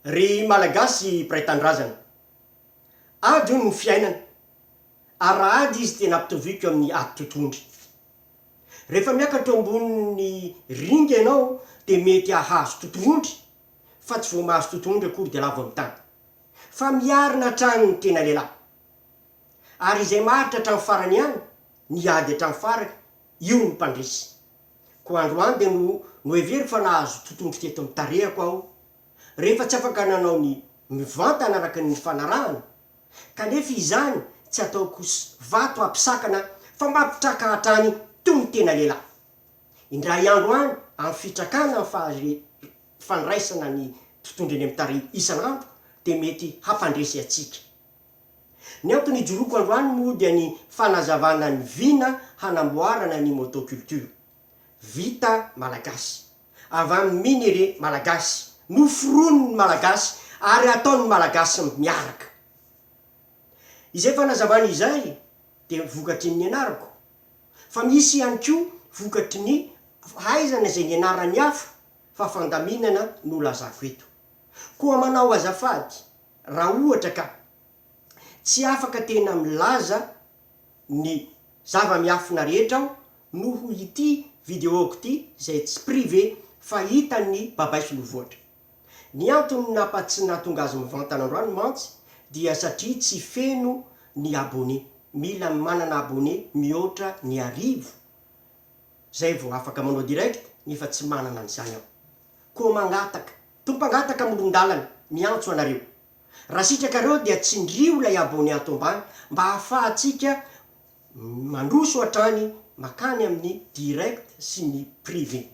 Ry malagasy mpiray-tanindrazana, ady io ny fiainana, ary ady izy tena ampitoviko amin'ny ady totondry. Rehefa miakatra ambony ringa ianao de mety hahazo totondry, fa tsy vao mahazo totondry akory de lavo amin'ny tany. Fa miarina hatrany ny tena lehilahy. Ary izay maritra hatramin'ny farany ihany, ny ady hatramin'ny farany, io no mpandresy. Koa androany de no hevery fa nahazo totondry teto amin'ny tarehako aho, rehefa tsy afaka nanao ny mivantana araka ny fanarahana, kanefa izany tsy ataoko vato ampisakana fa mampitraka hatrany toy ny tena lehilahy. Indray andro any, amin'ny fitrakana fandraisana ny totondry eny amin'ny tarehy isan'andro, de mety hampandresy atsika. Ny antony ijoroako androany moa dia ny fanazavana ny vina hanamboarana ny motoculture. Vita malagasy, avy amin'ny minéré malagasy, noforoniny malagasy, ary ataony malagasy miaraka. Izay fanazavana izay, de vokatry ny anarako. Fa misy ihany koa vokatry ny haizana izay nianarany hafa, fa fandaminana no lazako eto. Koa manao azafady, raha ohatra ka tsy afaka tena milaza ny zava-miafina rehetra aho, noho ity videoko ity, zay tsy privé, fa hitan'ny babay sy lovoatra. Ny antony tsy nahatonga azy mivantana androany mantsy, dia satria tsy feno ny abonné. Mila manana abonné mihoatra ny 1000. Zay vao afaka manao direct, nefa tsy manana an'izany aho. Koa mangataka, tompangataka amoron-dalana, miantso anareo. Raha sitrakareo dia tsindrio lay abonné ato ambany, mba ahafahantsika mandroso hatrany makany amin'ny direct sy ny privé.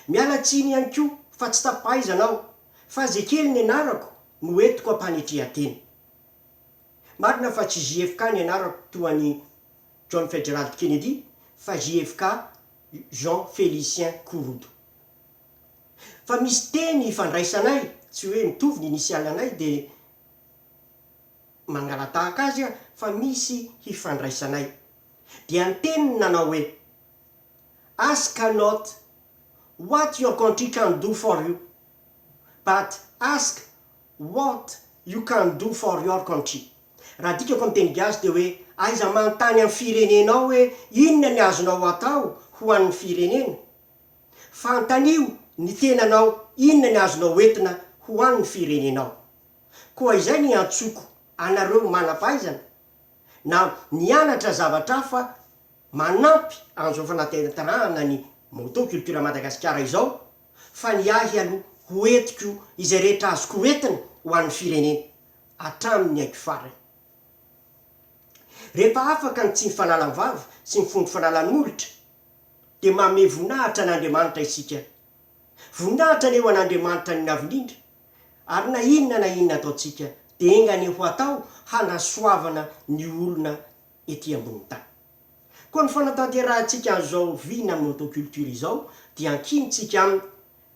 Mialatsiny ihany koa fa tsy tapaizanao, fa zay kely ny anarako no entiko ampanetrehan-teny. Marina fa tsy JFK ny anarako toa ny John Fitzgerald Kennedy, fa JFK Jean Félicien Kourodo. Fa misy teny ifandraisanay, tsy hoe mitovy ny initialanay de mangalatahaka azy, fa misy hifandraisanay. Dia ny teny nanao hoe: ask not what your country can do for you, but ask what you can do for your country. Raha dikako amin'ny teny gasy de hoe: aiza manontany amin'ny firenenao hoe inona ny azonao atao ho an'ny firenena, fantanio ny tenanao inona ny azonao entina ho an'ny firenenao. Koa izay ny antsoko anareo manam-pahaizana na nianatra zavatra hafa manampy an'izao fanatanterahana ny motoculture Madagasikara izao, fa ny ahy aloha ho entiko izay rehetra azoko entina ho an'ny firenena hatramin'ny haiko farany. Rehefa afaka ny tsy mifanalam-bava sy ny fomba fanalan'olotra, de manome voninahitra an'Andriamanitra isika. Voninahitra eo an'Andriamanitra ny avin'indra, ary na inona ataotsika, de engany ho atao hanasoavana ny olona ety ambony tany. Koa ny fanatanterahitsika an'izao vina motoculture izao, dia ankinitsika aminy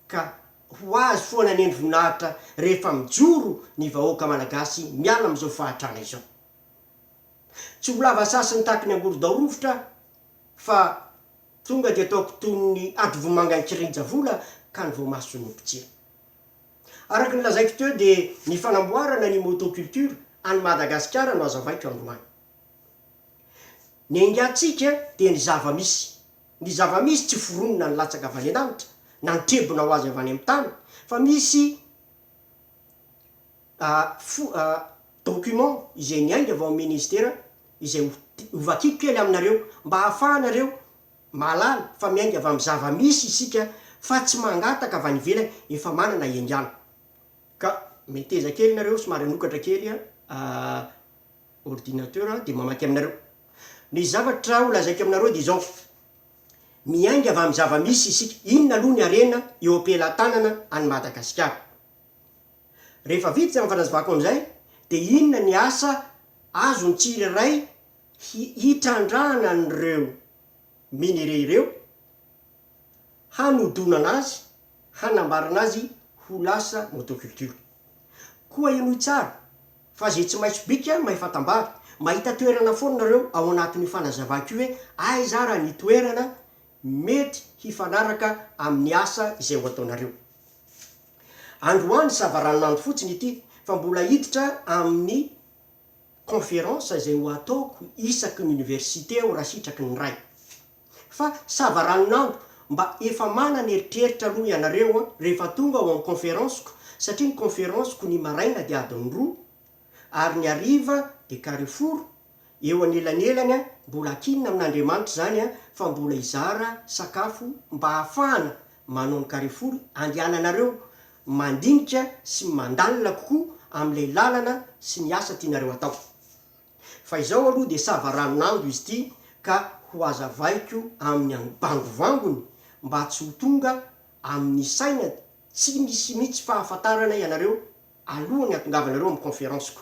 ka ho azy foana ny voninahitra rehefa mijoro ny vahoaka malagasy miala amin'izao fahatrana izao. Tsy ho lava sasany tahaka ny Angorodao-rovitra, fa tonga de ataoko toy ny ady vomangain-kirija vola ka ny voamaso nompotsira. Araka ny lazaiko teo de ny fanamboarana ny motoculture any Madagasikara no azavaiko androany. Ny aingatsika de ny zava-misy. Ny zava-misy tsy foronina ny latsaka avy any an-danitra, na ny trebona ho azy avy any amin'ny tany, fa misy document izay niainga avy ao amin'ny ministera, izay hovakiko kely aminareo mba ahafahanareo malala fa miainga avy amin'ny zava-misy isika, fa tsy mangataka avy any ivelany, efa manana iangana. Ka meteza kely nareo, somary anokatra kely ordinateur de mamaky aminareo. Ny zavatra ho lazaiko aminareo de izao: miainga avy amin'ny zava-misy isika, inona aloha ny arena eo ampelantanana any Madagasikara. Rehefa vita zay fanazavako amin'izay, de inona ny asa azo ny tsirairay hitrandrana an'ireo minéré ireo, hanodonana azy, hanambarana azy ho lasa motoculture. Koa inoy tsara fa zay tsy maintsy bika mahay fatambary, mahita toerana foana nareo ao anatin'ny fanazavako io hoe aiza raha ny toerana mety hifanaraka amin'ny asa izay ho ataonareo. androany savaranonandro fotsiny ity fa mbola hiditra amin'ny conférence zay ho ataoko isaky ny université aho raha sitraky ny ray fa savaranonandro mba efa manana eritreritra aloha ianareo a rehefa tonga ao amin'ny conférenceko satria ny conférenceko ny maraina de adiny roa ary ny ariva de carrefour eo an'elanelany a mbola akinina amin'Andriamanitra zany a fa mbola izara sakafo mba hahafahana manao ny carrefour andehananareo mandinika sy mandalina kokoa am'le lalana sy ny asa tianareo atao fa izao aloha de savaranonandro izy ty ka ho azavaiko amin'ny ambangovangony mba tsy ho tonga amin'ny saina tsy misy mihitsy fahafantarana ianareo alohany atongavanareo amin'ny conférenceko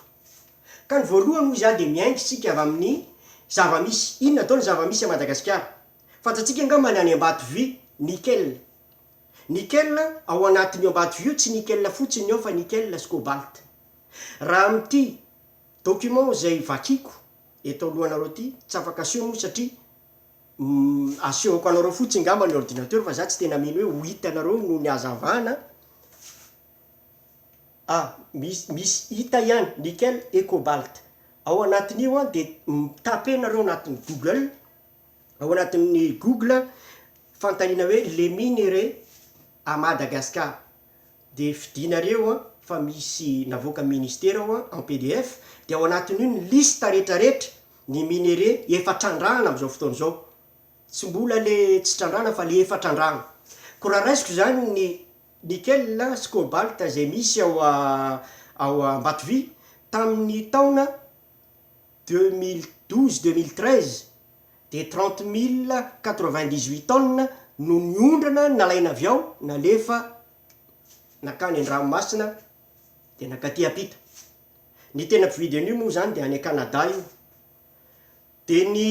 ka ny voalohany hoy za de miaingy sika avy amin'ny zavamisy inona atao ny zavamisy a Madagasikara fantatsika nga manany Ambatovy nickel ao anatin'io Ambatovy io tsy nickel fotsiny eo fa nickel sy cobalt raha am'ty document zay vakiko eto alohanareo ty tsy afaka aseho moa satria asehoko anareo fotsiny ngamba ny ordinateur fa za tsy tena mino hoe ho hitanareo no ny azavana misy hita ihany nickel et cobalt ao anatin'io a de tapenareo anatin'ny Google ao anatin'ny Google fantanina hoe les minerais à Madagascar de fidinareo a fa misy navoaka ministère ao a en PDF de ao anatin'io ny lista rehetrarehetra ny minerais efatrandrahana am'izao fotoana zao tsy mbola le tsy trandrahana fa le efatrandrahana ko raha raisiko zany ny nickel sy cobalt zay misy ao Ambatovy tamin'ny taona 2012-2013 de 30 098 tonnes no niondrana nalaina avy ao nalefa nakany an-dranomasina de nakaty apita ny tena mpividy an'io moa zany de any Canada io de ny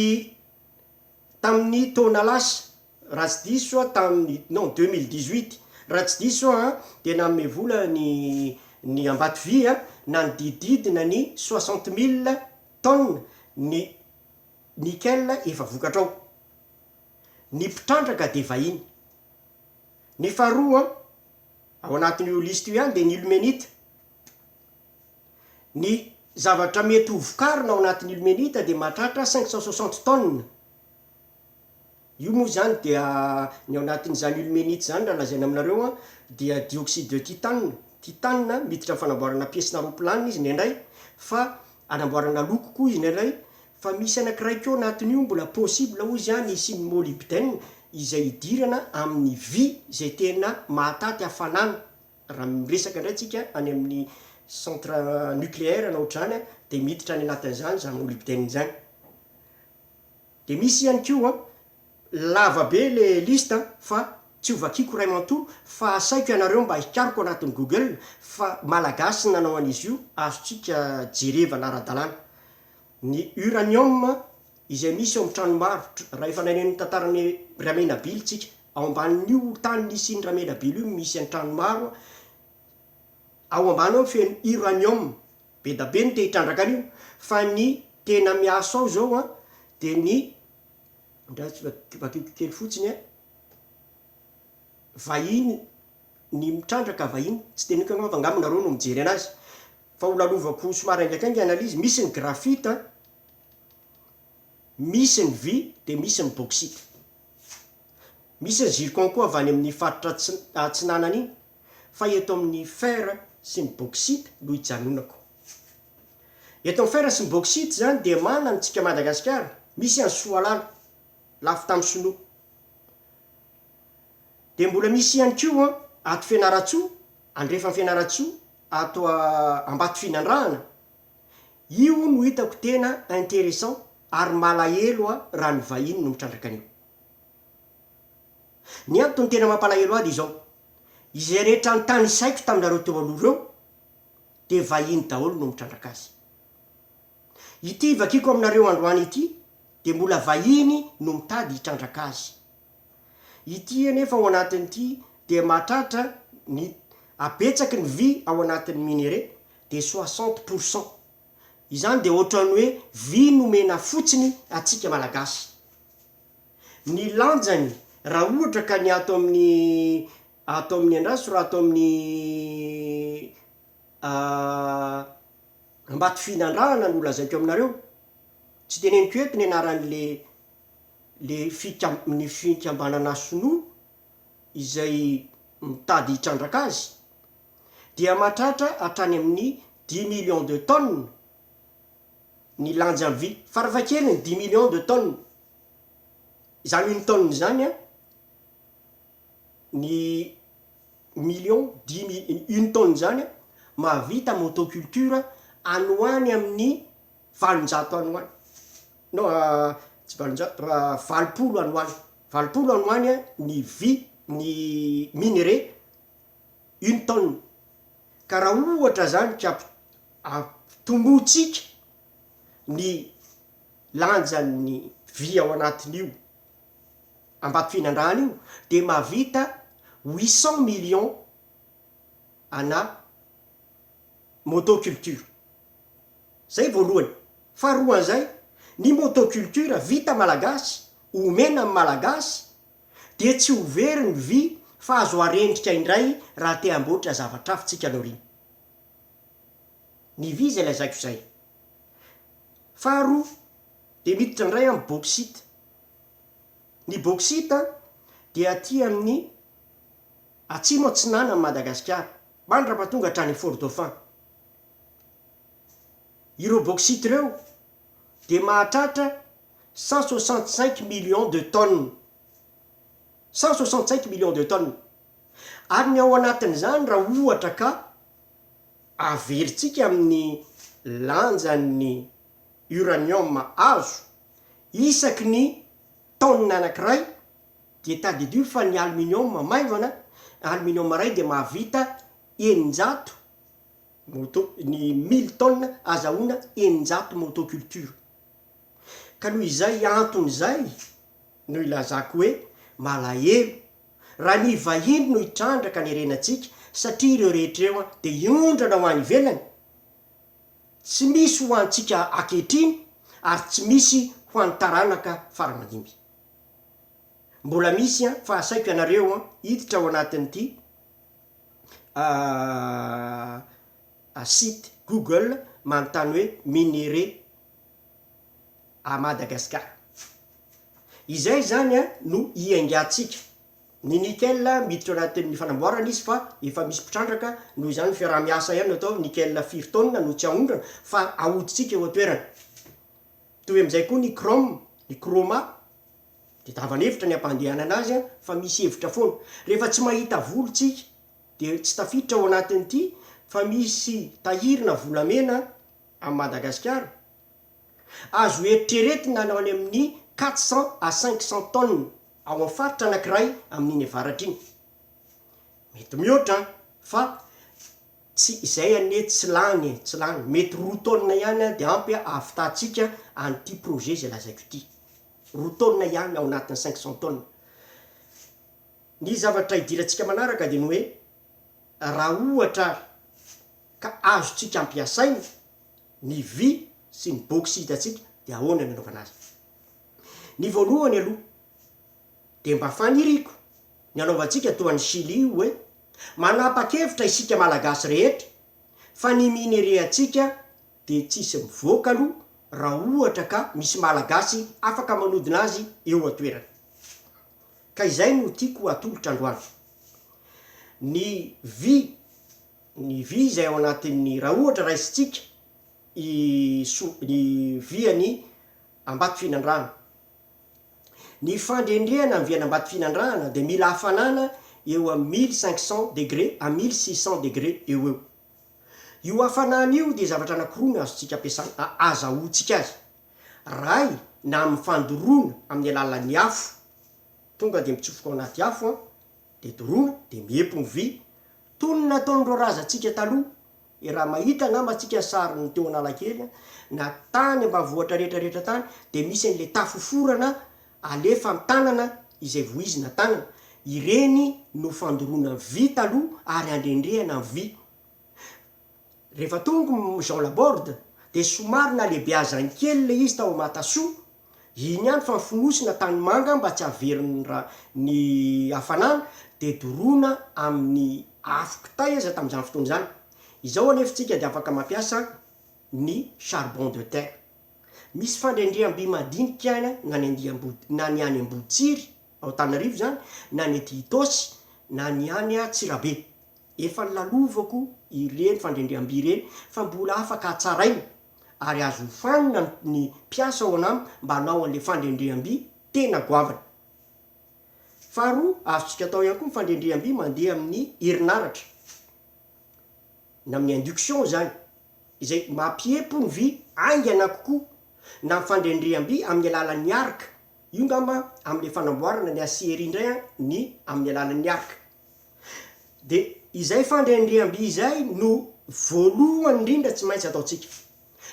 tamin'ny taona lasa raha tsy diso a tamin'ny 2018 raha tsy diso a de namme vola ny Ambatovy a nanodididina ny 60 000 tonnes ny nickel efa vokatra ao ny mpitrandraka de vahiny ny faharoa ao anatin'io liste io ihany de ny ilmenite ny zavatra mety ho vokarina ao anatin'ny ilmenite de mahatratra 560 tonnes io moa zany dia ny ao anatin'izany ilmenite zany raha lazaina aminareo a dia dioxyde de titane miditra fanamboarana piesina roplanina izy indray fa anamboarana loko koa izy indray fa misy anankiray keo anatin'io mbola possible hoy zany isy molybdène izay idirana amin'ny vy zay tena mahataty hafanana raha miresaka indray tsika any amin'ny centre nucléaire na ohatrany de miditra any anatin'izany zany molybdène zany de misy ihany keo lava be le lista fa tsy ho vakiko ray manontolo fa asaiko ianareo mba hikariko anatin'ny Google fa malagasy nanao an'izy io azotsika jerevana ara-dalàna ny uranium izay misy ao amin'ny trano maro raha efa nanen'ny tantarany Ramenabily tsika ao ambanin'io tany nisy ny Ramenabily io misy any trano maro ao ambany ao feno uranium be da be ny te hitrandraka an'io fa ny tena miaso ao zao a de ny ndra tsy vakiko kely fotsiny vahiny ny mitrandraka vahiny tsy teniko angamba angaminareo no mijery anazy fa ho lalovako somary aindraikaingy analyzy misy ny graphite misy ny vy de misy ny bauxite misy ny zircon koa avy any amin'ny faritra atsinanana iny fa eto amin'ny fer sy ny bauxite no hijanonako eto amin'ny fer sy ny bauxite zany de mana antsika Madagasikara misy any Soalala lafo tamin'ny Sinoa de mbola misy ihany keo ato Fianaratsoa andrefa ny Fianaratsoa ato Ambatofinandrahana io no hitako tena intéressant ary malahelo raha ny vahiny no mitrandraka an'io ny antony tena mampalahelo ady izao izay rehetra ny tany saiko taminareo teo aloha reo de vahiny daholo no mitrandraka azy ity vakiko aminareo androany ity de mbola vahiny no mitady hitrandraka azy ity anefa ao anatin'ity de mahatratra ny apetsaky ny vy ao anatin'ny minerais de 60% izany de ohatrany hoe vy nomena fotsiny atsika malagasy ny lanjany raha ohatra ka ny ato amin'ny andraso raha ato amin'ny ambato finandrahana no lazaiko aminareo, tsy teneniko eto ny anaran'le ny fikambanana Sinoa izay mitady hitrandraka azy, dia mahatratra hatrany amin'ny 10 millions de tonnes ny lanjany vy, farafahakeliny 10 millions de tonnes, zany une tonne zany a, ny million 10 une tonne zany a mahavita motoculture anoany amin'ny 700 anoany, no tsy 700 valopolo anoany, valopolo anoany a ny vy ny minerai une tonne. Ka raha ohatra zany ka tombotsika ny lanjan'ny vy ao anatin'io ambato finandrahana io, de mahavita 800 millions ana motoculture. Zay voalohany. Faharoan'izay, ny motoculture vita malagasy, omena amin'ny malagasy, de tsy ho very ny vy fa azo arendrika indray raha te hamboatra zavatra hafa tsika naoriny. Ny vy zay lazaiko zay. Faharoa, de miditra indray amin'ny bauxite. Ny bauxite dia aty amin'ny atsimo atsinana amin'ny Madagasikara, mandrapatonga hatrany Fort Dauphin. Ireo bauxite reo de mahatratra 165 millions de tonnes, 165 millions de tonnes. Ary ny ao anatin'izany raha ohatra ka averitsika amin'ny lanjan'ny uranium azo isaky ny tonne anankiray, de tadidio fa ny aluminium maivana, aluminium ray de mahavita 900 ny 1000 tonnes azahoana 900 motoculture. Ka noho izay antony zay no ilazako hoe malahelo raha ny vahiny no hitrandraka ny herenantsika, satria ireo rehetreo de iondrana ho any ivelany, tsy misy ho antsika ankehitriny ary tsy misy ho any taranaka faramanimby. Mbola misy fa asaiko ianareo hiditra ao anatin'ity site Google manontany hoe minerai à Madagascar. Izay zany no iangatsika. Ny nickel miditra anatin'ny fanamboarana izy fa efa misy mpitrandraka, noho izany fiaraha-miasa ihany atao nickel 4 tonnes no tsy ahondrana fa ahoditsika eo an-toerana. Toy am'izay koa ny chrome, ny chroma, de tavanevitra ny ampandehanana azy fa misy hevitra foana. Rehefa tsy mahita volo tsika de tsy tafiditra ao anatin'ity fa misy tahirina volamena amin'ny Madagasikara, azo eritreretina any amin'ny 400 à 500 tonnes ao amin'ny faritra anankiray amin'iny avaratra iny. Mety mihoatra fa tsy izay ane tsy lany, mety 2 tonnes ihany de ampy ahafitatsika an'ity projet zay lazaiko ity. 2 tonnes ihany ao anatin'ny 500 tonnes. Ny zavatra idirantsika manaraka de ny hoe raha ohatra ka azotsika ampiasaina ny vy sy ny bauxite atsika, de ahoana ny anaovana azy. Ny voalohany aloha de mba faniriko ny anaovantsika toa ny Chili io hoe manapa-kevitra isika malagasy rehetra fa ny minerai atsika de tsisy mivoaka aloha raha ohatra ka misy malagasy afaka manodina azy eo an-toerana. Ka izay no tiako atolotra androany. Ny vy zay ao anatin'ny raha ohatra raisitsika ny viany ambato finandrahana. Ny fandrendrehana amin'ny viany ambato finandrahana de mila hafanana eo a 1500 degré à 1600 degré eo eo. Io hafanana io de zavatra anankiroa no azotsika ampiasana, azahoantsika azy. Ray na amin'ny fandoroana amin'ny alalan'ny afo, tonga de mitsofoka ao anaty afo de doroana de miepo ny vy, toy ny nataon'ireo razantsika taloha. E raha mahita namatsika sary ny teo Analakely na tany ambavohatra rehetrarehetra tany de misy an'le tafoforana alefa amin'ny tanana izay voizina tanana, ireny no fandoroana vy taloha ary andrendrehana vy. Rehefa tonga Jean Laborde de somary nalehibeazany kely le izy tao Matasoa, iny ihany fa fonosina tany manga mba tsy haverin'ny ny hafanana, de doroana amin'ny afo kitay aza tamin'izany fotoana zany. izao anefitsika de afaka mampiasa ny charbon de terre. Misy fandrendream-by madinika na ny any Ambohitsiry ao Antananarivo zany, na ny ety Itosy, na ny any Tsirabe. Efa lalovako ireny fandrendream-by ireny fa mbola afaka hatsaraina ary azo fanina ny mpiasa ao anamy mba hanao an'le fandrendream-by tena goavana. Faharoa, azotsika atao ihany koa fandrendream-by mandeha amin'ny herinaratra na amin'ny induction zany, izay mampiempo ny vy aingana kokoa, na fandrendream-by amin'ny alalan'ny arika. Io ngamba amin'ny fanamboarana ny aciérie indray ny amin'ny alalan'ny arika. De izay fandrendream-by izay no voalohany indrindra tsy maintsy ataotsika.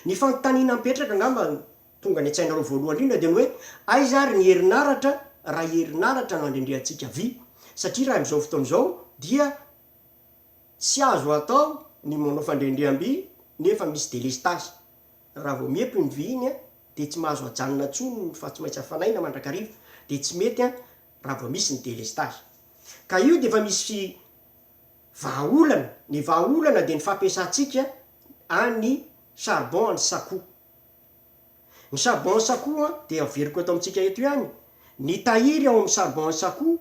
Ny fanontaniana mipetraka ngamba tonga ny antsainareo voalohany indrindra de ny hoe aiza ary ny herinaratra raha herinaratra no andrendreantsika vy, satria raha am'izao fotoana izao dia tsy azo atao ny manao fandrendream-by nefa misy délestage. Raha vao miepo ny vy iny de tsy mahazo ajanona tsony fa tsy maintsy hafanaina mandrakariva, de tsy mety raha vao misy ny délestage. Ka io de efa misy vahaolana, ny vahaolana de ny fampiasantsika any charbon ny sako. Ny charbon ny sako de averiko atao amintsika eto ihany. Ny tahiry ao amin'ny charbon ny sako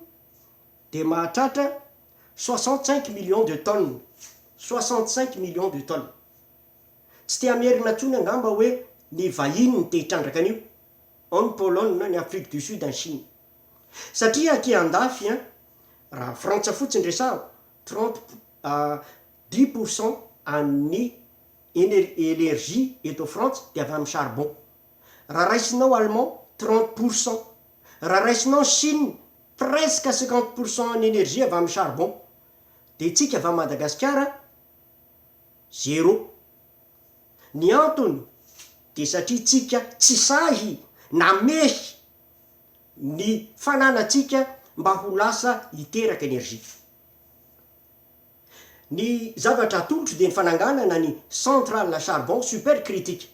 de mahatratra 65 millions de tonnes. 65 millions de tonnes. Tsy te amerina tsony angamba hoe ny vahiny ny te hitrandraka an'io, en Pologne, ny Afrique du Sud, en Chine. Satria aty andafy raha Frantsa fotsiny resahako, 10% amin'ny énergie eto Frantsa de avy amin'ny charbon. Raha raisinao Allemand, 30%. Raha raisinao Chine, presque 50% ny énergie avy amin'ny charbon. De tsika avy Madagasikara, 0. Ny antony de satria tsika tsy sahy na mehy ny fananatsika mba ho lasa hiteraka énergie. Ny zavatra atolotro de ny fananganana ny centrale à charbon supercritique.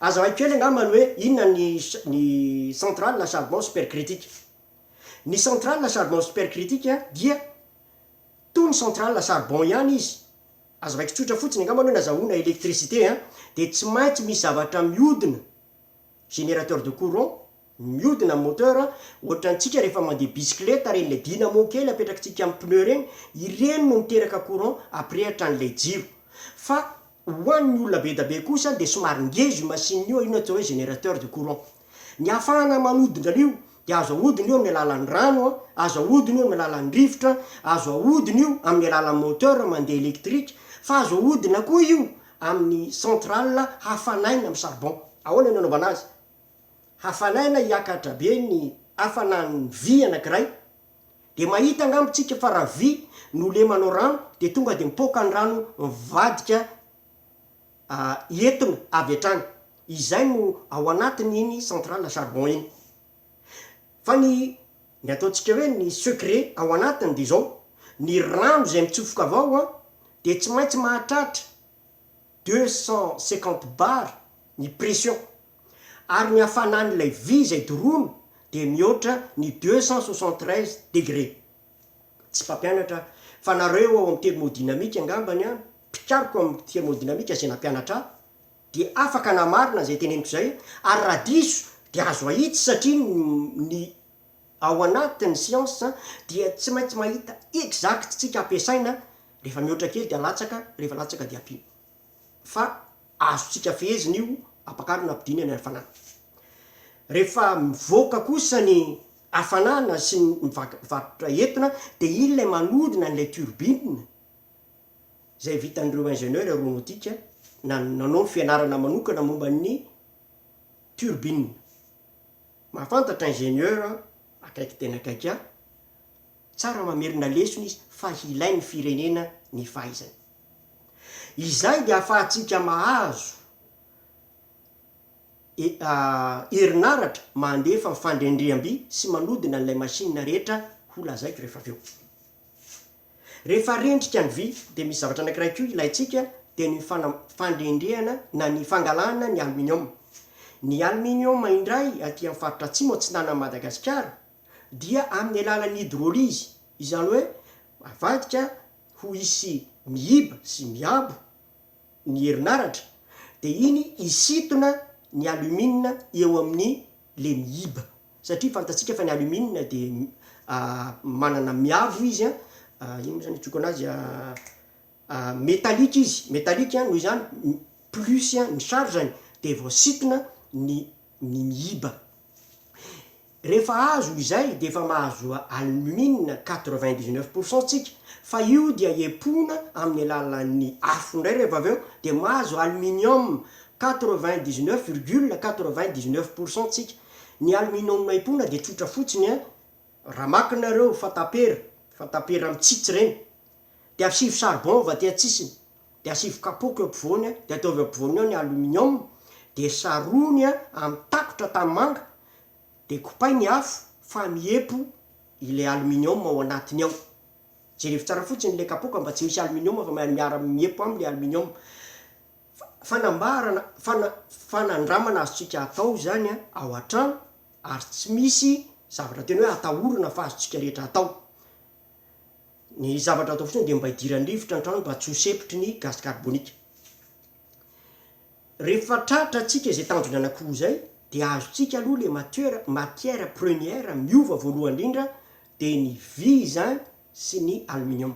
Azahoay kely angambany hoe inona ny centrale à charbon supercritique. Ny centrale à charbon supercritique dia toy ny centrale à charbon ihany izy. Azahoaiky tsotra fotsiny angambany hoe nazahoana électricité de tsy maintsy misy zavatra miodina, générateur de courant miodina moteur, ohatrantsika rehefa mandeha bicyclette reny le dynamo kely apetrakintsika amin'ny pneu reny, ireny no miteraka courant aprehatra an'le jiro. Fa ho an'ny olona be da be kosa de somary ngezo machine io, ino atao hoe générateur de courant. Ny ahafahana manodina an'io de azo ahodina io amin'ny alalan'ny rano, azo ahodina io amin'ny alalan'ny rivotra, azo ahodina io amin'ny alalan'ny moteur mandeha électrique, fa azo ahodina koa io amin'ny centrale hafanaina amin'ny charbon. Ahoana ny anaovana azy? Hafanaina hiakatra be ny hafanan'ny vy anankiray, de mahita angambontsika fa raha vy no lemanao rano de tonga de mipoka ny rano mivadika entina avy hatrany. Izay no ao anatiny iny centrale à charbon iny. Fa ny ataontsika hoe ny secret ao anatiny de zao, ny rano zay mitsofoka avao de tsy maintsy mahatratra 250 bar ny pression, ary ny hafanan'ilay vy zay dorono de mihoatra ny 273 degré. Tsy mpampianatra fa nareo ao amin'ny thermodynamique angambany mpikariko amin'ny thermodynamique zay nampianatra de afaka namarina zay teneniko zay, ary raha diso de azo ahitsy satria ny ao anatin'ny science dia tsy maintsy mahita exact tsika ampiasaina, rehefa mihoatra kely de alatsaka, rehefa latsaka de ampino. Fa azotsika fehezina io ampakarina ampidiny ny hafanana. Rehefa mivoaka kosa ny hafanana sy ny mivarotra entina de iny lay manodina n'lay turbine zay vitan'ireo ingénieur aéronautique nanao ny fianarana manokana momba ny turbine. Mahafantatra ingénieur akaiky tena akaiky tsara mamerina lesona izy fa ilain'ny firenena ny fahaizany. Izay de ahafahantsika mahazo herinaratra mandefa mifandrendream-by sy manodina n'ilay machine rehetra ho lazaiko rehefa aveo. Rehefa rendrika ny vy de misy zavatra anankiray koa ilaitsika de ny fandrendrehana na ny fangalana ny aluminium. Ny aluminium indray aty amin'ny faritra atsimo atsinana Madagasikara dia amin'ny alalan'ny hydrolyse, izany hoe avadika ho isy mihiba sy miabo ny herinaratra de iny isitona ny alumine eo amin'ny le miiba satria fantatsika fa ny alumine de manana miavo izy ino zany itsoko anazy métallique izy métallique noho izany plus ny chargeny de vao sitona ny miiba rehefa azo izay de efa mahazo alumine 99% tsika fa io dia epona amin'ny alalan'ny afo indray rehefa avy eo de mahazo aluminium 99,99% tsika ny aluminium epona de tsotra fotsiny raha makinareo fatapera mitsitsy reny de asivy charbon va ty atsisiny de asivy kapoky eo ampovoany de ataovy ampovoany ao ny aluminium de sarony amy takotra tamy manga de kopay ny afo fa miepo ile aluminium ao anatiny ao jerevy tsara fotsiny le kapoka mba tsy misy aluminium fa miara miepo amle aluminium fanandramana azotsika atao zany ao an-trano ary tsy misy zavatra tena hoe atahorana fa azotsika rehetra atao ny zavatra atao fotsiny de mba hidiran'ny rivotra an-trano mba tsy ho sepotry ny gaz carbonique rehefa tratra atsika zay tanjony anakiroa zay de azotsika aloha le matière première miova voalohany indrindra de ny vy zany sy ny aluminium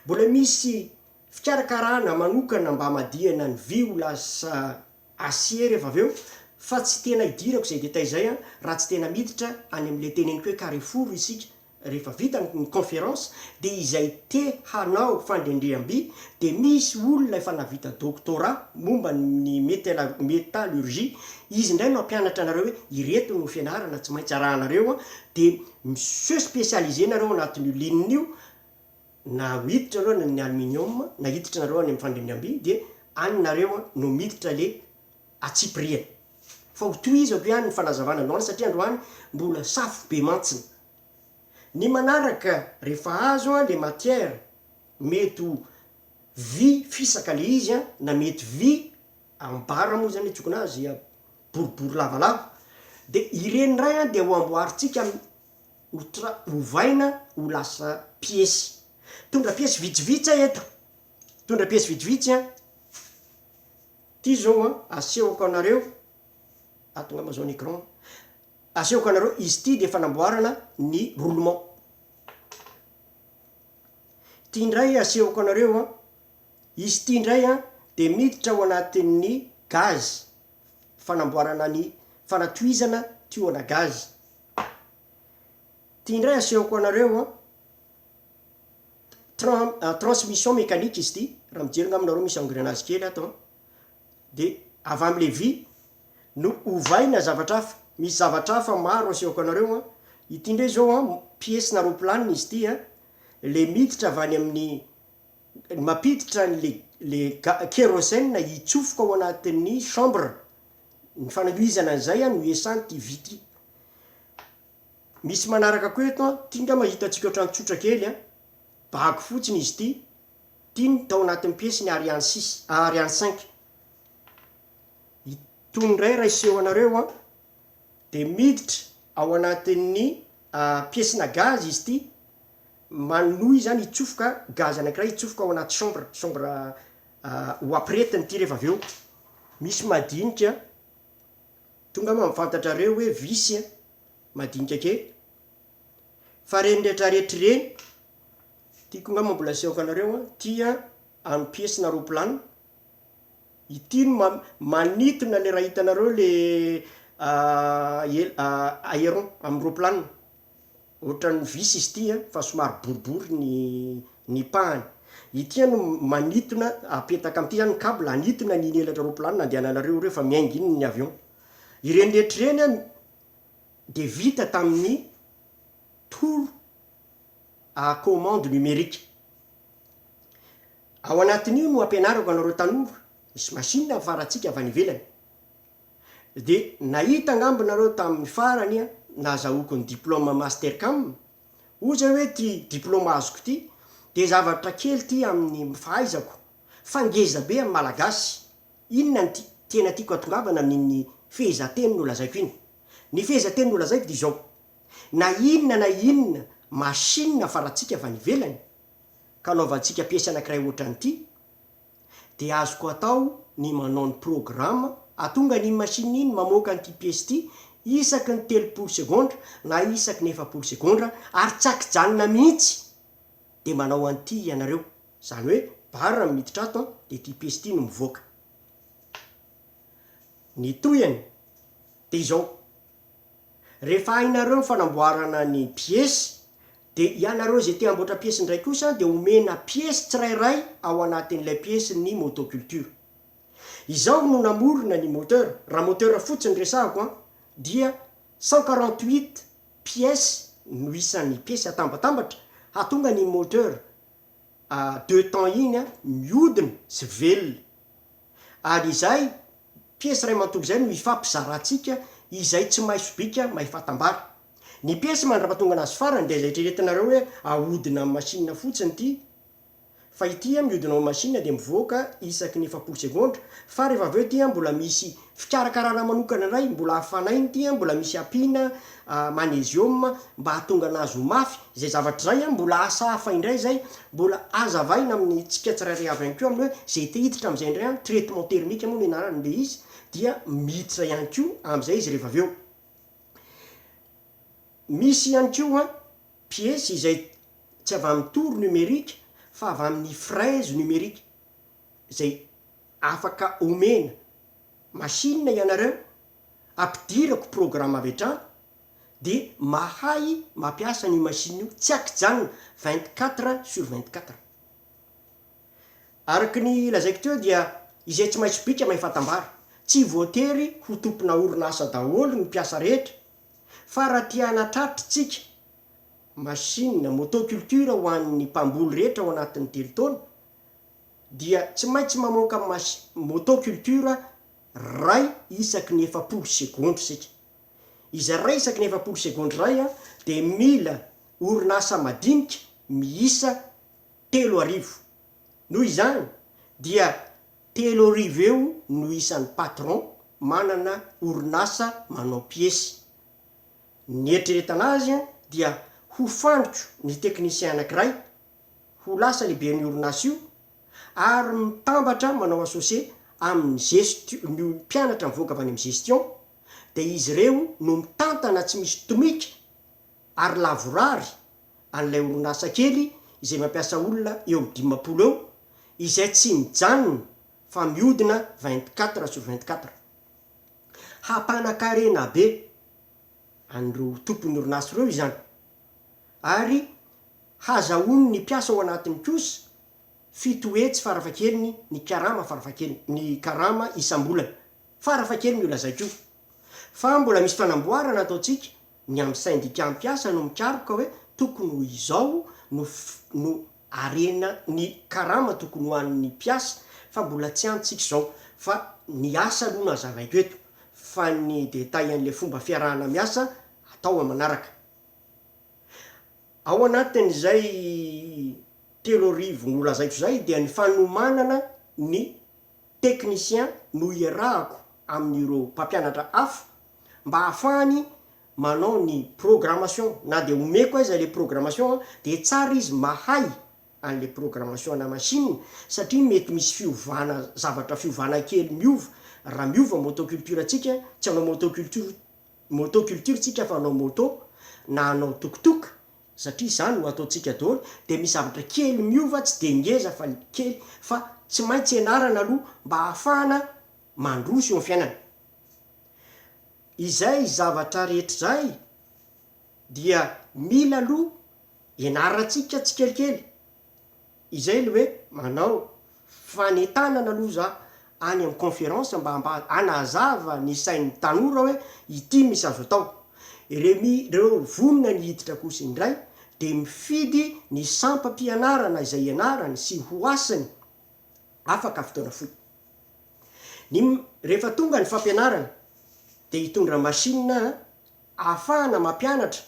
mbola misy fikarakarana manokana mba hamadihana ny vy ho lasa acier rehefa avy eo fa tsy tena hidirako zay detay zay raha tsy tena miditra any am'le teneniko hoe Carrefour isika rehefa vita ny conférence de izay te hanao fandendream-by de misy olona efa navita doctorat momba ny métallurgie izy indray no ampianatra anareo hoe ireto no fianarana tsy maintsy arahanareo de monsieur spécialisé nareo anatin'io linin'io na hiditra nareo ny aluminium na hiditra nareo any amin'ny fandendream-by de any nareo no miditra le atsipriany fa ho toizako ihany ny fanazavana androany satria androany mbola safo be mantsiny ny manaraka rehefa azo le matière mety ho vy fisaka le izy na mety vy ambara moa zany tsoko anazy boribory lavalava de ireny ray de ho amboaritsika hovaina ho lasa piesy tondra piesy vitsivitsy eto tondra piesy vitsivitsy ty zao asehoko anareo atongama zao ny écran asehoko anareo izy ty de fanamboarana ny roulement ty indray asehoko anareo izy ty indray de miditra ao anatin'ny gaz fanamboarana ny fanatoizana tuyau-na gaz ty indray asehoko anareo transmission mécanique izy ty raha mijerina aminareo misy engrenage kely ato de avy amle vy no ovaina zavatra hafa misy zavatra hafa maro asehoko anareo ity indray zao piesy na roplanina izy ty le miditra avy any amin'ny mapiditra le kérosène hitsofoka ao anatin'ny chambre ny fanahiizana an'izay no esany ty vy ty misy manaraka koa eto ty nga mahita atsika ohatrantsotra kely baky fotsiny izy ty tiany tao anatin'ny piesy ny ariane 6 ariane 5 itondray raha iseho anareo de miditra ao anatin'ny piesina gaz izy ty manohy zany hitsofoka gaz anankiray hitsofoka ao anaty chambre ho apiretiny ty rehefa avy eo misy madinika tonga ma mifantatrareo hoe visy madinika kely fa reny rehetrarehetra reny tiako nga mambola asehoko anareo tia amy piesina roplanina ity no manitona le raha hitanareo le aéron amy roplanina ohatran'ny visy izy ty fa somary boribory ny pahany ity no manitona apetaka am'ty zany câble anitona ny inelatra roplanina andehananareo reo fa miaingy iny ny avion ireny rehetra reny de vita tamin'ny tour à commande numérique ao anatin'io no ampianarako anareo tanora misy machine faratsika avy any ivelany de nahita angambonareo tamin'ny farany nazahoako ny diplôme mastercam oza hoe ty diplôme azoko ty de zavatra kely ty amin'ny fahaizako fangeza be amy malagasy inona ny tena tiako atongavana amin'iny fehezanteny no lazaiko iny ny fehezanteny no lazaiko de zao na inona machine faratsika avy any ivelany ka anaovantsika piesy anankiray ohatran'ity de azoko atao ny manao ny programa atonga ny machine iny mamoaka nyty piesy ty isaky ny 3 segondra na isaky ny 4 segondra ary tsakyjanona mihitsy de manao an'ity ianareo zany hoe bara miditra ato de ty piesy ty no mivoaka ny toyany de izao rehefa hainareo ny fanamboarana ny piesy de ianareo zay te amboatra piesy ndray kosa de omena piesy tsirairay ao anatin'ilay piesy ny motoculture izao no namorona ny moteur raha moteur fotsiny resahako a dia 148 pièces no isan'ny piesy atambatambatra hatonga ny moteur deux temps iny a miodina sy velona ary izay piesy ray mantoko zay no ifampizaratsika izay tsy maisobika mahifatambara ny piesy mandrapatonga anazy farany de zay treretinareo hoe ahodina amin'ny machine fotsiny ty fa ity miodina amin'ny machine de mivoaka isaky ny 4 segondra fa rehefa aveo ty mbola misy fikarakarana manokana ray mbola hafanainy ty mbola misy apina magnesium mba hatonga anazy ho mafy zay zavatra zay mbola asa hafa indray zay mbola azavaina amin'ny tsika tsirairay avy ihany ko amin'ny hoe zay te hiditra am'izay indray traitement thermique moa ny anarany le izy dia miditra ihany ko am'izay izy rehefa aveo misy ihany ko piesy izay tsy avy amin'ny tour numérique fa avy amin'ny fraise numérique zay afaka omena machine ianareo ampidirako programme avy hatrany de mahay mampiasa ny machine io tsy akijanona 24/24 araky ny lazaiko teo dia izay tsy maintsy bika mahifatambara tsy voatery ho tompona orinasa daholo ny piasa rehetra fa raha tia anatratritsika machine motoculture ho an'ny mpamboly rehetra ao anatin'ny teritaona dia tsy maintsy mamoaka motoculture ray isaky ny 4 segondra sika izy ray isaky ny 4 segondra ray de mila orinasa madinika miisa 3 noho izany dia 3 eo no isan'ny patron manana orinasa manao piesy ny eritreretanazy dia ho fandrotro ny teknicien anankiray ho lasa lehibe ny orinasa io ary mitambatra manao associé amin'ny gestion ny mpianatra mivoaka avy any amin'ny gestion de izy reo no mitantana tsy misy tomika ary lavorary an'ilay orinasa kely izay mampiasa olona eo amin'ny 50 eo izay tsy mijanona fa miodina 24/24 hampanakarena be an'ireo tompony orinasa reo izany ary hazahoany ny piasa ao anatin'ny kosa fitoetsy farafakeliny ny karama farafakeliny ny karama isam-bolana farafakeliny io lazaiko io fa mbola misy fanamboarana ataotsika ny amin'ny syndicat mpiasa no mikaroka hoe tokony ho izao no arena ny karama tokony ho an'ny piasa fa mbola tsy antsika zao fa ny asa aloha no azavaiko eto fa ny détail an'le fomba fiarahana miasa atao amanaraka ao anatin'izay 3 no lazaiko zay dia ny fanomanana ny technicien no iarahako amin'ireo mpampianatra hafa mba hahafahany manao ny programmation na de omeko aiza le programmation de tsara izy mahay an'le programmation na machine satria mety misy fiovana zavatra fiovana kely miova raha miova motoculture atsika tsy anao motoculture tsika fa anao moto na anao tokotoka satria zany ho ataotsika daholo de misy zavatra kely miova tsy de ngeza fa kely fa tsy maintsy ianarana aloha mba hahafahana mandroso eo amin'ny fiainana izay zavatra rehetra zay dia mila aloha ianaratsika tsy kelikely izay le hoe manao fanetanana aloha za any amin'ny conférence mba anazava ny sain'ny tanora hoe ity misy azo atao reo vonina ny hiditra kosa indray de mifidy ny sampam-pianarana izay ianarany sy ho asany afaka fotoana foy rehefa tonga ny fampianarana de hitondra machine ahafahana mampianatra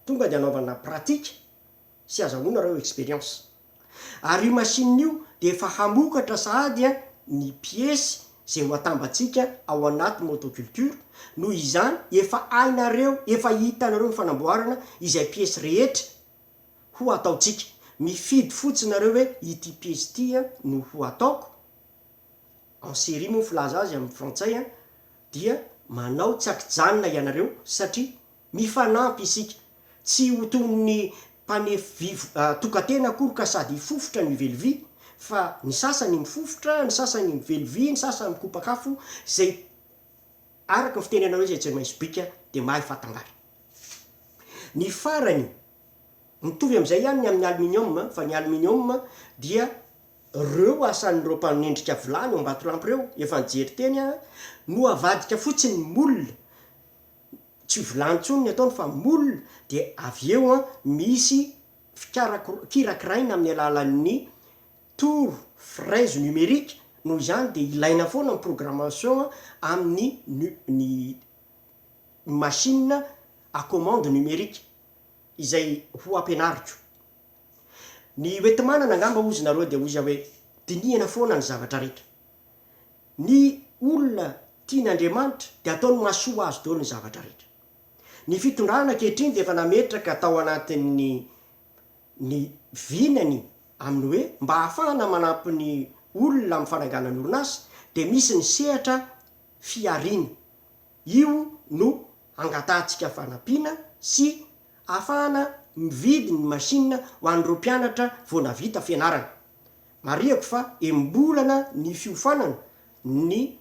tonga de anaovana pratika sy azahoana reo expérience ary io machine io de efa hamokatra sahady ny piesy zay ho atambatsika ao anaty motoculture noho izany efa ainareo efa hitanareo ny fanamboarana izay piesy rehetra ho ataotsika mifidy fotsinareo hoe ity piesy tia no ho ataoko en série moa filaza azy amin'ny frantsay dia manao tsy akijanona ianareo satria mifanampy isika tsy ho toyny mpanefy tokatena akory ka sady fofotra ny mivelivy fa ny sasany mifofotra, ny sasany mivelivy, ny sasany mikopakafo zay araka ny fitenenareo zay tsy maintsy bika de mahay fatangara. Ny farany mitovy am'izay ihany ny amin'ny aluminium fa ny aluminium dia reo asan'ireo mpanendrika vilany ao Ambatolampy reo efa nijery teny no avadika fotsiny moule tsy vilany tsony ny ataony fa moule de avy eo misy kirakiraina amin'ny alalan'ny tour fraise numérique noho izany de ilaina foana ny programmation amin'ny machine à commande numérique izay ho ampianariko. Ny oetimanana angamba ozy nareo de ozy hoe dinihana foana ny zavatra rehetra. Ny olona tian'Andriamanitra de ataony mahasoa azy daholo ny zavatra rehetra. Ny fitondrana ankehitriny de efa nametraka tao anatin'ny vinany amin'ny hoe mba hahafahana manampy ny olona amin'ny fananganany orinasa de misy ny sehatra fiarina. Io no angatahantsika fanampiana sy ahafahana mividy ny machine ho an'ireo mpianatra vao navita fianarana. Mariako fa embolana ny fiofanana ny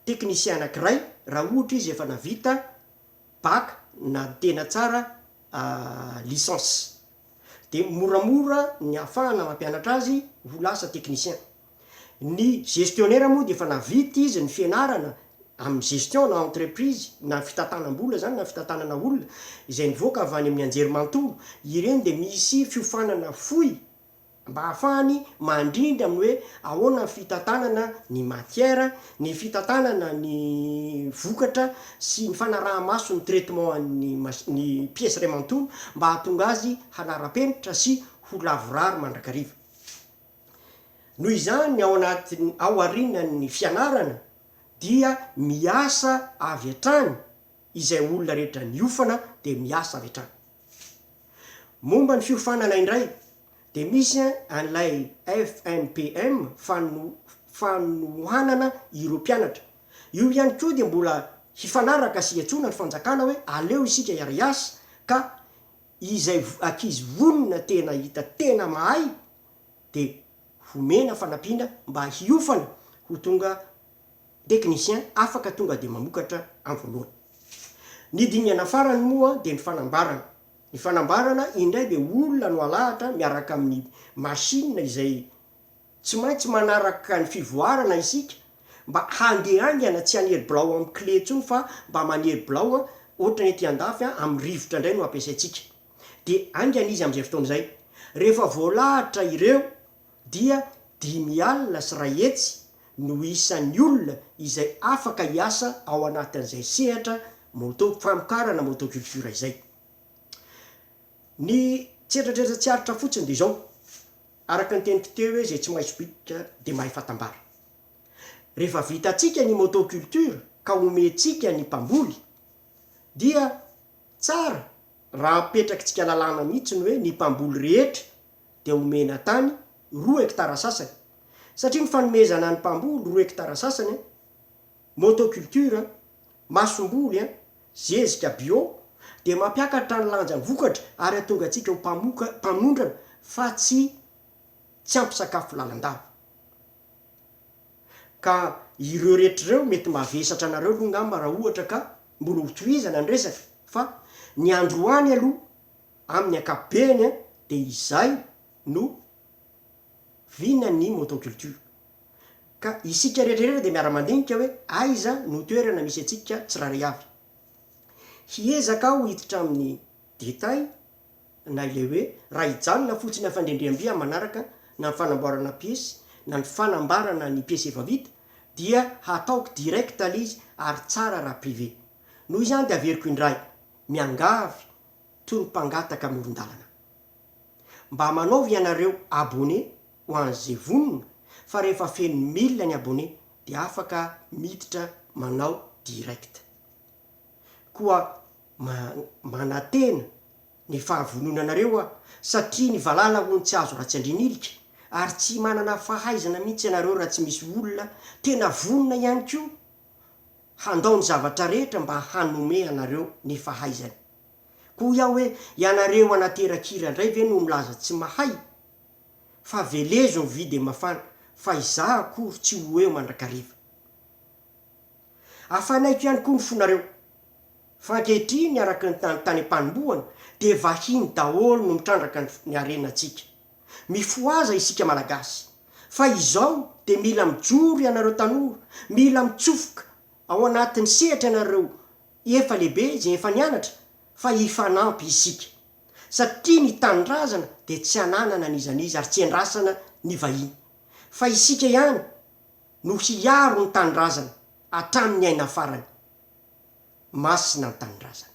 teknicien anankiray raha ohatra izy efa navita bac na tena tsara licence. De moramora ny ahafahana mampianatra azy ho lasa technicien. Ny gestionnaire moa de efa navita izy ny fianarana amin'ny gestion na entreprise na fitantanam-bola zany na fitantanana olona izay nivoaka avy any amin'ny anjerimanontolo. Ireny de misy fiofanana fohy mba hahafahany mandrindra amin'ny hoe ahoana ny fitantanana ny matière, ny fitantanana ny vokatra sy ny fanaraha-maso ny traitement ny pièce ray manontolo mba hahatonga azy hanara-penitra sy ho lavorary mandrakariva. Noho izany ao aorinan'ny fianarana dia miasa avy hatrany izay olona rehetra niofana de miasa avy hatrany. Momba ny fiofanana indray de misy an'ilay FNPM fanohanana ireo mpianatra. Io ihany koa de mbola hifanaraka sy hiantsona ny fanjakana hoe aleo isika iara-iasa ka izay ankizy vonona tena hita tena mahay de homena fanampiana mba hiofana ho tonga technicien afaka tonga de mamokatra amin'ny voalohany. Ny dinihana farany moa de ny fanambarana. Ny fanambarana indray de olona no alahatra miaraka amin'ny machine izay tsy maintsy manaraka ny fivoarana isika mba handehaingana tsy hanery bilao amin'ny clé tsony fa mba manery bilao ohatra ny ety andafy amin'ny rivotra indray no ampiasaitsika. De aingana izy am'izay fotoana izay. Rehefa voalahatra ireo dia 5 alina sy 2 hetsy no isan'ny olona izay afaka hiasa ao anatin'izay sehatra famokarana motoculture izay. Ny tsetratreritra tsy aritra fotsiny de zao araka ny teniko teo hoe zay tsy maintsy bika de mahay fatambara. Rehefa vitatsika ny motoculture ka omentsika ny mpamboly dia tsara raha apetrakitsika lalàna mihitsy ny hoe ny mpamboly rehetra de omena tany 2 hektara sasany. Satria ny fanomezana ny mpamboly 2 hektara sasany motoculture masomboly zezika bio de mampiakatra ny lanjany vokatra ary atonga atsika ho mpamondrana fa tsy ampisakafo lalandava. Ka ireo rehetrareo mety mavesatra anareo aloha ngamba raha ohatra ka mbola ho tohizana ny resaka fa ny androany aloha amin'ny ankapobeny de izay no vinany motoculture. Ka isika rehetrarehetra de miara-mandinika hoe aiza no toerana misy atsika tsiraray avy. Hiezaka aho hiditra amin'ny détail na ile hoe raha hijanona fotsiny afandrendrem-bia manaraka na ny fanamboarana piesy na ny fanambarana ny piesy efa vita dia hataoko direct ala izy ary tsara raha privé. Noho izany de averiko indray miangavy toy ny mpangataka amoron-dalana mba manaovy ianareo abonné ho an'izay vonona fa rehefa feno 1000 ny abonné de afaka miditra manao direct. Koa manatena ny fahavononanareo satria ny valala hono tsy azo raha tsy andrinilika ary tsy manana fahaizana mihitsy ianareo raha tsy misy olona tena vonona ihany ko handao ny zavatra rehetra mba hanome anareo ny fahaizany. Koa iaho hoe ianareo anaterakira indray ve no milaza tsy mahay, fa velezo ny vy de mafana, fa izaho akory tsy ho eo mandrakariva. Afanaiko ihany koa ny fonareo fa ankehitriny araka ny tany am-panombohana de vahiny daholo no mitrandraka ny harenantsika. Mifoaza isika malagasy, fa izao de mila mijoro ianareo tanora, mila mitsofoka ao anatin'ny sehatra ianareo efa lehibe ze efa nianatra, fa hifanampy isika satria ny tanindrazana de tsy ananana n'izaniza ary tsy andrasana ny vahiny, fa isika ihany no hiaro ny tanindrazana hatramin'ny aina farany. Masina ny tanindrazana.